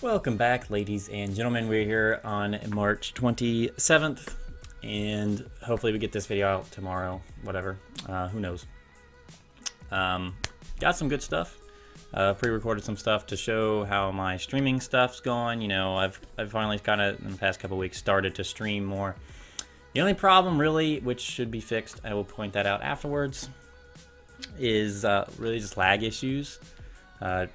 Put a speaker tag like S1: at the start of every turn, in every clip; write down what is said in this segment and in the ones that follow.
S1: Welcome back, ladies and gentlemen. We're here on March 27th, and hopefully we get this video out tomorrow, whatever, who knows. Got some good stuff. Pre-recorded some stuff to show how my streaming stuff's going. You know, I've finally kind of, in the past couple weeks, started to stream more. The only problem, really, which should be fixed, I will point that out afterwards, is really just lag issues.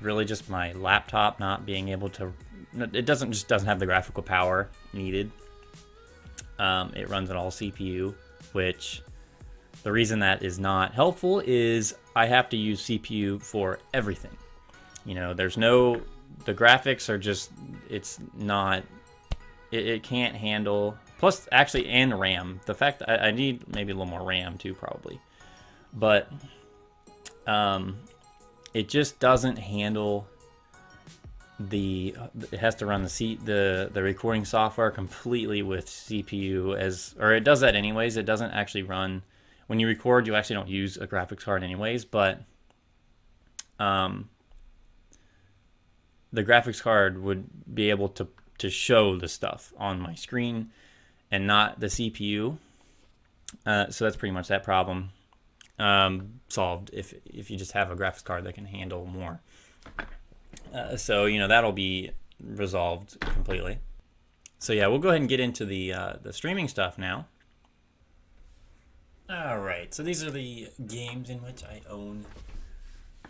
S1: Really just my laptop not being able to, it doesn't have the graphical power needed. It runs an all CPU, which the reason that is not helpful is I have to use CPU for everything. You know, there's no, the graphics are just, it's not, it can't handle, plus actually, and RAM. The fact that I need maybe a little more RAM too, probably. But, it just doesn't handle the, it has to run the recording software completely with CPU or it does that anyways. It doesn't actually run, when you record, you actually don't use a graphics card anyways, but the graphics card would be able to show the stuff on my screen and not the CPU. So that's pretty much that problem solved if you just have a graphics card that can handle more. So, you know, that'll be resolved completely. So yeah, we'll go ahead and get into the streaming stuff now. Alright, so these are the games in which I own.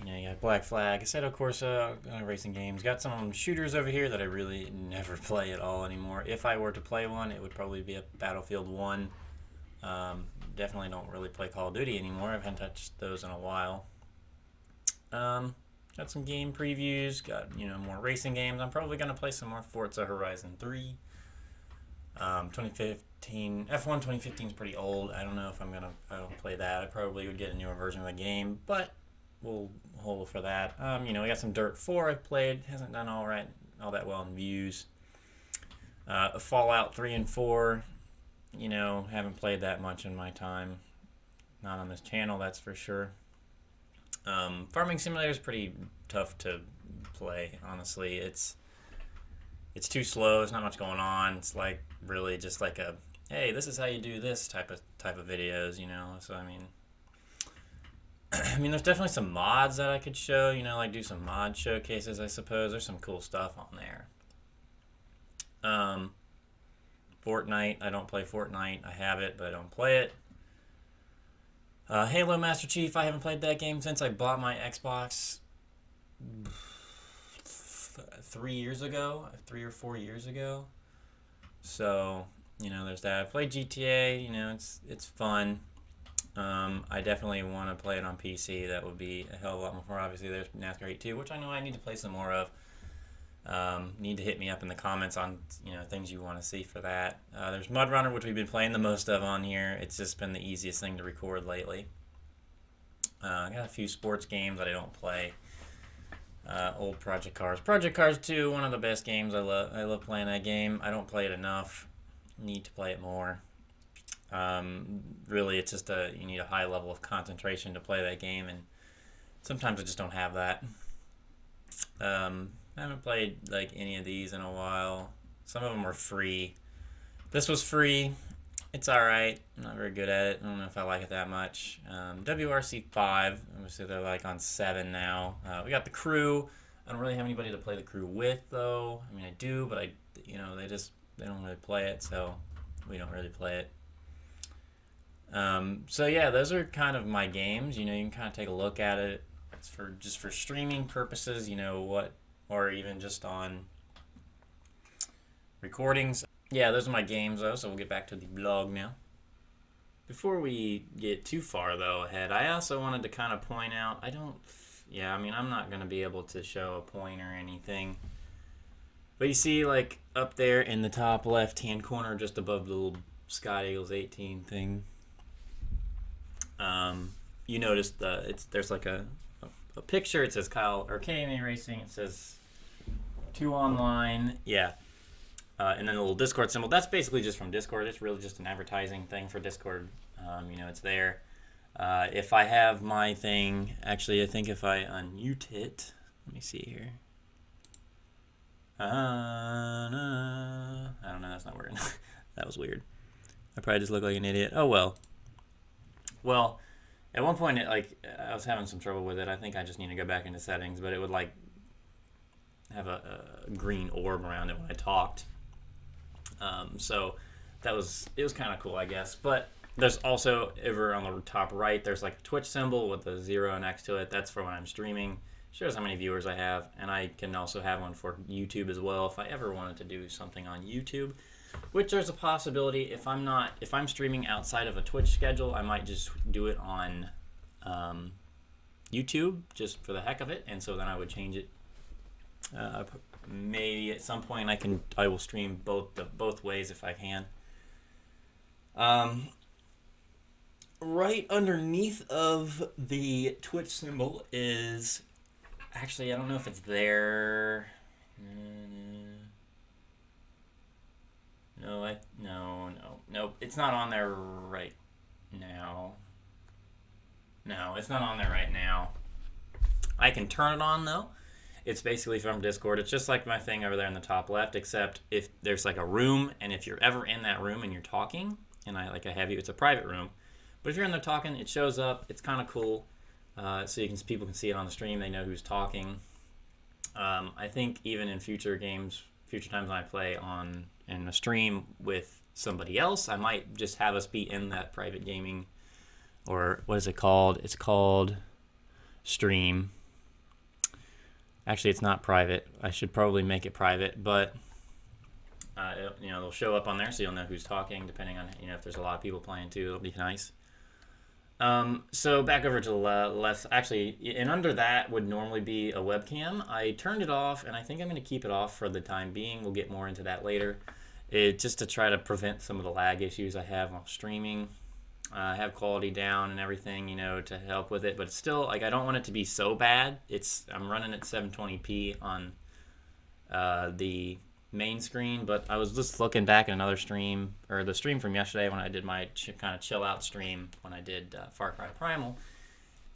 S1: You know, you got Black Flag, Assetto Corsa, racing games. Got some shooters over here that I really never play at all anymore. If I were to play one, it would probably be a Battlefield 1. Definitely don't really play Call of Duty anymore. I haven't touched those in a while. Got some game previews. Got, you know, more racing games. I'm probably going to play some more Forza Horizon 3. 2015 F1 2015 is pretty old. I don't know if I'm gonna play that. I probably would get a newer version of the game, but we'll hold for that. You know, we got some Dirt 4 I've played. Hasn't done all that well in views. Fallout 3 and 4. You know, haven't played that much in my time. Not on this channel, that's for sure. Farming Simulator is pretty tough to play, honestly. It's too slow. There's not much going on. It's like really just like a, hey, this is how you do this type of videos, you know. So I mean, there's definitely some mods that I could show, you know, like do some mod showcases, I suppose. There's some cool stuff on there. Fortnite, I don't play Fortnite. I have it, but I don't play it. Halo Master Chief, I haven't played that game since I bought my Xbox 3 or 4 years ago. So, you know, there's that. I played GTA, you know, it's fun. I definitely want to play it on PC. That would be a hell of a lot more. Obviously, there's NASCAR Heat 2, which I know I need to play some more of. Need to hit me up in the comments on, you know, things you want to see for that. There's Mud Runner, which we've been playing the most of on here. It's just been the easiest thing to record lately. I got a few sports games that I don't play. Old Project Cars. Project Cars 2, one of the best games. I love playing that game. I don't play it enough. Need to play it more. Really, it's just you need a high level of concentration to play that game, and sometimes I just don't have that. I haven't played like any of these in a while. Some of them were free. This was free. It's alright. I'm not very good at it. I don't know if I like it that much. WRC 5. Obviously they're like on 7 now. We got The Crew. I don't really have anybody to play The Crew with though. I mean, I do, but you know, they don't really play it, so we don't really play it. So yeah, those are kind of my games. You know, you can kind of take a look at it. It's just for streaming purposes, you know, or even just on recordings. Yeah, those are my games though, so we'll get back to the blog now. Before we get too far though ahead, I also wanted to kind of point out, I'm not going to be able to show a point or anything. But you see, like, up there in the top left-hand corner, just above the little Scott Eagles 18 thing, you notice there's like a picture. It says Kyle or KMA Racing. It says 2 online. Yeah. And then a little Discord symbol. That's basically just from Discord. It's really just an advertising thing for Discord. You know, it's there. If I have my thing, actually, I think if I unmute it, let me see here. I don't know, that's not working. That was weird. I probably just look like an idiot. Oh well. Well, at one point, I was having some trouble with it. I think I just need to go back into settings, but it would like have a green orb around it when I talked. So it was kind of cool, I guess. But there's also over on the top right, there's like a Twitch symbol with a 0 next to it. That's for when I'm streaming. Shows how many viewers I have, and I can also have one for YouTube as well if I ever wanted to do something on YouTube, which there's a possibility. If I'm streaming outside of a Twitch schedule, I might just do it on YouTube just for the heck of it, and so then I would change it. Maybe at some point I will stream both ways if I can. Right underneath of the Twitch symbol is, actually, I don't know if it's there. Nope. It's not on there right now. No, it's not on there right now. I can turn it on though. It's basically from Discord. It's just like my thing over there in the top left, except if there's like a room, and if you're ever in that room and you're talking, and I have you, it's a private room. But if you're in there talking, it shows up. It's kind of cool. So people can see it on the stream. They know who's talking. I think even in future times when I play in a stream with somebody else, I might just have us be in that private gaming, or what is it called? It's called stream. Actually, it's not private. I should probably make it private, but they'll show up on there, so you'll know who's talking. Depending on if there's a lot of people playing too, it'll be nice. So back over to the left, actually, and under that would normally be a webcam. I turned it off, and I think I'm going to keep it off for the time being. We'll get more into that later. Just to try to prevent some of the lag issues I have while streaming. I have quality down and everything, to help with it, but it's still, I don't want it to be so bad. I'm running at 720p on the main screen, but I was just looking back at another stream, or the stream from yesterday when I did my kind of chill out stream when I did Far Cry Primal,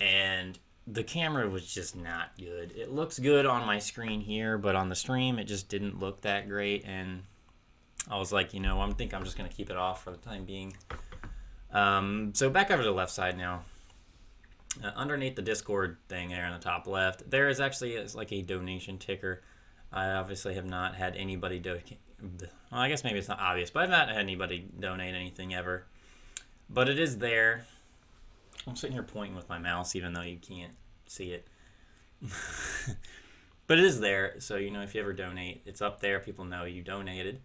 S1: and the camera was just not good. It looks good on my screen here, but on the stream it just didn't look that great, and I was like, I think I'm just going to keep it off for the time being. So back over to the left side now. Underneath the Discord thing there in the top left, there is actually like a donation ticker. I obviously have not had anybody I guess maybe it's not obvious, but I've not had anybody donate anything ever. But it is there. I'm sitting here pointing with my mouse even though you can't see it. But it is there, so if you ever donate, it's up there. People know you donated.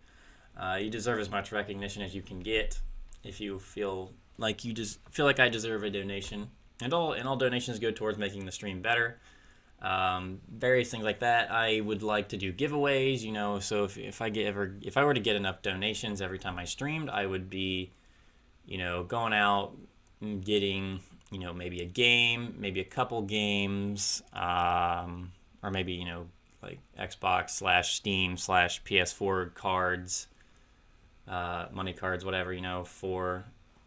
S1: You deserve as much recognition as you can get if you feel like I deserve a donation. And all donations go towards making the stream better. Various things like that. I would like to do giveaways, so if I were to get enough donations every time I streamed, I would be, going out and getting, maybe a game, maybe a couple games, or maybe, like Xbox / Steam / PS4 cards, money cards, whatever,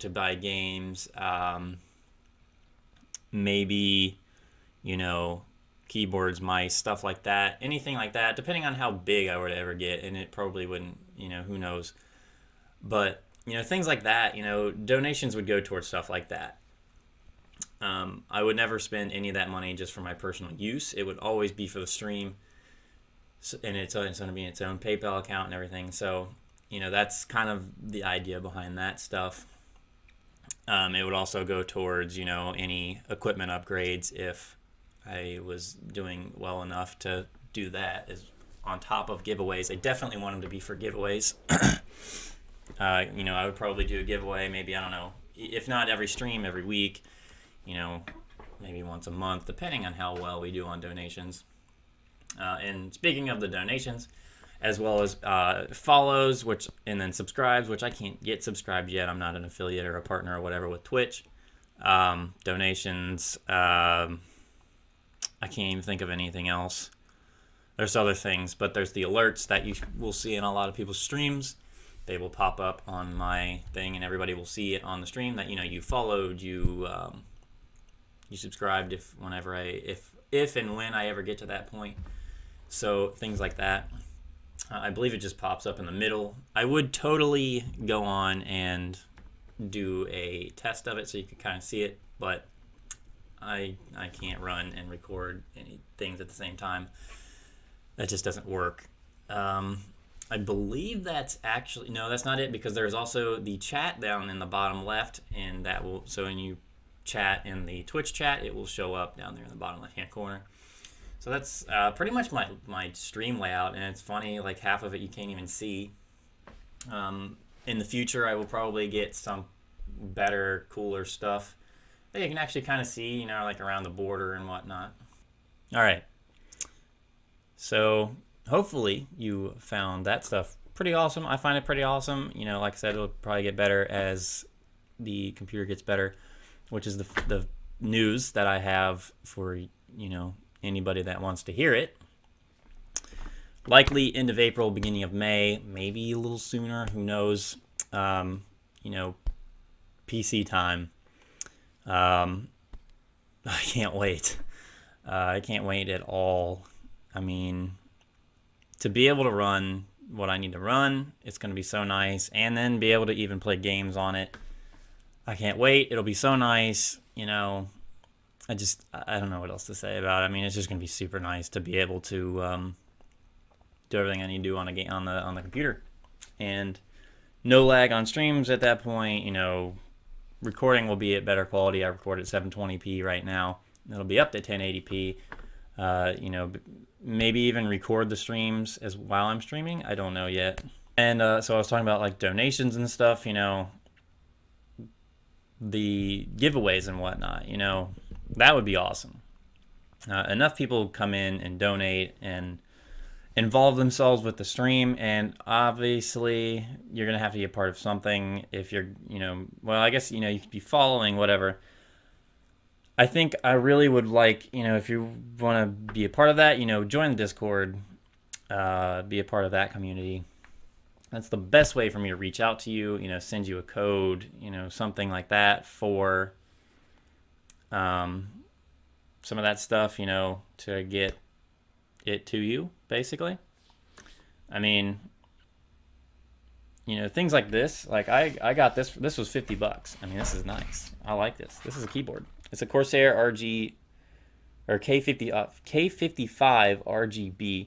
S1: to buy games, maybe, keyboards, mice, stuff like that, anything like that, depending on how big I were to ever get, and it probably wouldn't, who knows, but, things like that, donations would go towards stuff like that. I would never spend any of that money just for my personal use. It would always be for the stream, and it's going to be its own PayPal account and everything, so, that's kind of the idea behind that stuff. It would also go towards, any equipment upgrades if I was doing well enough to do that, is on top of giveaways. I definitely want them to be for giveaways. I would probably do a giveaway, maybe, I don't know, if not every stream, every week, maybe once a month, depending on how well we do on donations. And speaking of the donations, as well as follows, and then subscribes, which I can't get subscribed yet. I'm not an affiliate or a partner or whatever with Twitch. Donations, I can't even think of anything else. There's other things, but there's the alerts that you will see in a lot of people's streams. They will pop up on my thing, and everybody will see it on the stream that you followed, you subscribed if and when I ever get to that point. So things like that. I believe it just pops up in the middle. I would totally go on and do a test of it so you can kind of see it, but I can't run and record any things at the same time. That just doesn't work. I believe that's actually, no, that's not it, because there's also the chat down in the bottom left, and that will, so when you chat in the Twitch chat, it will show up down there in the bottom left hand corner. So that's pretty much my stream layout, and it's funny, like half of it you can't even see. In the future, I will probably get some better, cooler stuff that you can actually kind of see, you know, like around the border and whatnot. All right. So hopefully you found that stuff pretty awesome. I find it pretty awesome. You know, like I said, it'll probably get better as the computer gets better, which is the news that I have for, you know, anybody that wants to hear it. Likely end of April, beginning of May, maybe a little sooner, who knows. You know, PC time. I can't wait. I can't wait at all. I mean, to be able to run what I need to run, it's going to be so nice. And then be able to even play games on it. I can't wait. It'll be so nice. You know, I don't know what else to say about it. I mean, it's just going to be super nice to be able to do everything I need to do on the computer. And no lag on streams at that point. You know, recording will be at better quality. I record at 720p right now. It'll be up to 1080p. You know, maybe even record the streams as while I'm streaming. I don't know yet. And so I was talking about like donations and stuff. You know, the giveaways and whatnot. You know, that would be awesome. Enough people come in and donate and involve themselves with the stream, and obviously you're gonna have to be a part of something if you're, you know, well, I guess, you know, you could be following whatever. I think I really would like, you know, if you want to be a part of that, you know, join the Discord, be a part of that community. That's the best way for me to reach out to you, you know, send you a code, you know, something like that for some of that stuff, you know, to get it to you, basically. I mean, you know, things like this, like I got this was $50. I mean, this is nice. I like this. This is a keyboard. It's a Corsair RG or K55 RGB.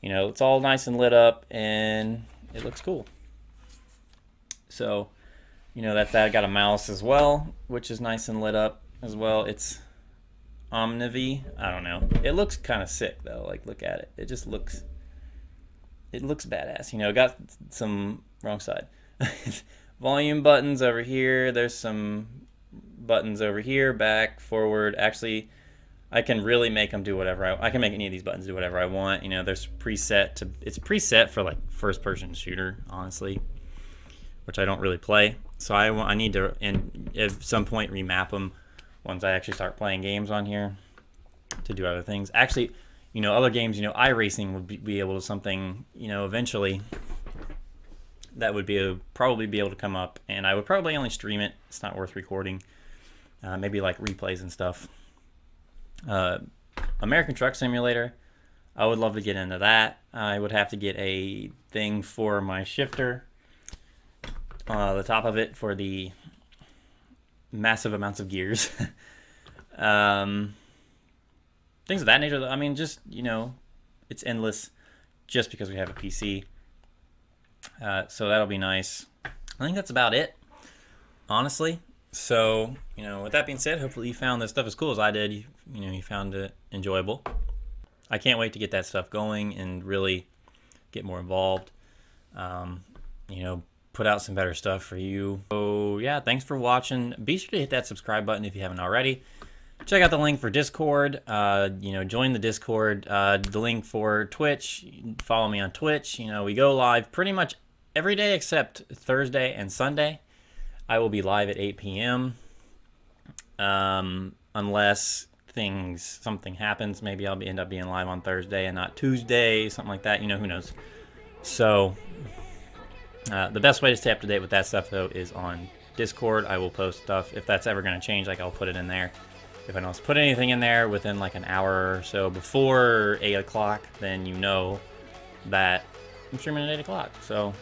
S1: You know, it's all nice and lit up and it looks cool. So, you know, that's that. I got a mouse as well, which is nice and lit up as well. It's Omniv. I don't know. It looks kind of sick though. Like, look at it. It just looks. It looks badass. You know, got some wrong side. Volume buttons over here. There's some buttons over here, back, forward. Actually, I can really make them do whatever I can make any of these buttons do whatever I want. You know, there's preset to. It's preset for like first-person shooter, honestly, which I don't really play. So I need to, and at some point, remap them once I actually start playing games on here to do other things. Actually, you know, other games, you know, iRacing would be able to something, you know, eventually that would be probably be able to come up, and I would probably only stream it. It's not worth recording. Maybe like replays and stuff. American Truck Simulator, I would love to get into that. I would have to get a thing for my shifter, the top of it for the massive amounts of gears. Things of that nature. I mean, just, you know, it's endless just because we have a PC. So that'll be nice. I think that's about it, honestly. So, you know, with that being said, hopefully you found this stuff as cool as I did. You know, you found it enjoyable. I can't wait to get that stuff going and really get more involved. You know, put out some better stuff for you. So yeah, thanks for watching. Be sure to hit that subscribe button if you haven't already. Check out the link for Discord. You know, join the Discord. The link for Twitch. Follow me on Twitch. You know, we go live pretty much every day except Thursday and Sunday. I will be live at 8 p.m. Unless something happens. Maybe I'll end up being live on Thursday and not Tuesday, something like that. You know, who knows. So the best way to stay up to date with that stuff, though, is on Discord. I will post stuff. If that's ever going to change, like, I'll put it in there. If I don't put anything in there within like an hour or so before 8 o'clock, then you know that I'm streaming at 8 o'clock. So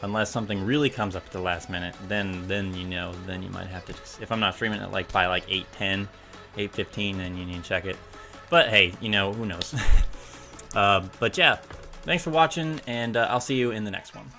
S1: unless something really comes up at the last minute, then you know, then you might have to just, if I'm not streaming it like by like 8:10, 8:15, then you need to check it. But hey, you know, who knows? But yeah, thanks for watching, and I'll see you in the next one.